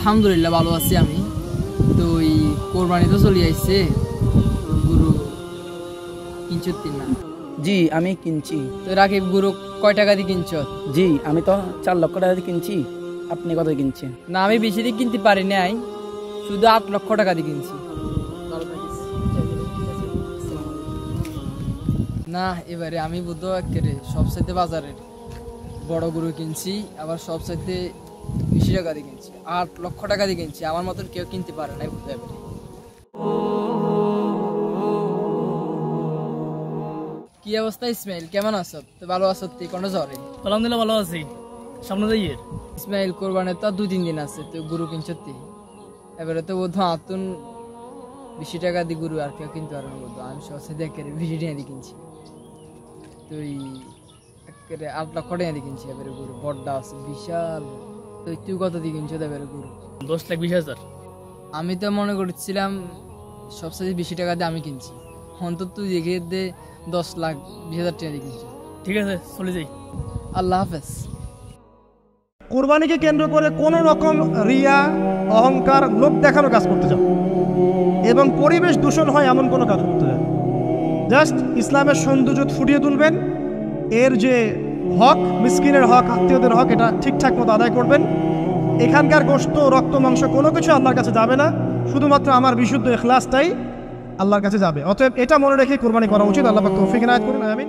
আলহামদুলিল্লাহ ভালো আছি আমি। তো এই কোরবানি তো চলে আসছে, গরু কিনছ তিন না? জি আমি কিনছি। তো রাকিব, গরু কয় টাকা দিয়ে কিনছ? জি আমি তো 4 লক্ষ টাকা দিয়ে কিনছি। আপনি কত কিনছেন? না, আমি বেশি দিয়ে কিনতে পারি নাই, শুধু 8 লক্ষ টাকা দিয়ে কিনছি। না, এবারে আমি বুদ্ধ একেবারে সবসাইতে বাজারের বড় গরু কিনছি, আবার সবসাইতে বেশি টাকা দিয়ে কিনছি, 8 লক্ষ টাকা দিয়ে কিনছি। আমার মতন কেউ কিনতে পারে না বুদ্ধ। এবারে কি অবস্থা ইসমাইল, কেমন আছো? তো ভালো আছো? তুই কোন জ্বরে? আলহামদুলিল্লাহ ভালো আছি। সামনে যাই ইসমাইল, কোরবানের তো 2-3 দিন আছে, তুই গরু কিনছ তুই। এবারে তো বোধ আতুন বেশি টাকা দিয়ে গরু আর কেউ কিনতে পারে না বোধ। আমি সবসাইতে একেবারে বেশি টাকা দিয়ে কিনছি, তুই একেবারে 8 লক্ষ টাকা দিয়ে কিনছি। এবারে গরু বড়টা আছে বিশাল। তুই কত দিয়ে কিনছো এবারে গরু? 10,20,000। আমি তো মনে করছিলাম সবসাইতে বেশি টাকা দিয়ে আমি কিনছি, অন্তত তুই দেখে দে 10,20,000 টাকা দিয়ে কিনছি। ঠিক আছে, চলে যাই। আল্লাহ হাফেজ। কোরবানিকে কেন্দ্র করে কোনো রকম রিয়া, অহংকার, লোক দেখানো কাজ করতে যাও এবং পরিবেশ দূষণ হয় এমন কোনো কাজ করতে যাও। জাস্ট ইসলামের সৌন্দর্য ফুটিয়ে তুলবেন, এর যে হক, মিসকিনের হক, আত্মীয়দের হক, এটা ঠিকঠাক মতো আদায় করবেন। এখানকার গোশত, রক্ত, মাংস কোনো কিছু আল্লাহর কাছে যাবে না, শুধুমাত্র আমার বিশুদ্ধ ইখলাসটাই আল্লাহর কাছে যাবে। অতএব এটা মনে রেখে কোরবানি করা উচিত। আল্লাহ পাক তৌফিক ইনায়াত করুন, আমিন।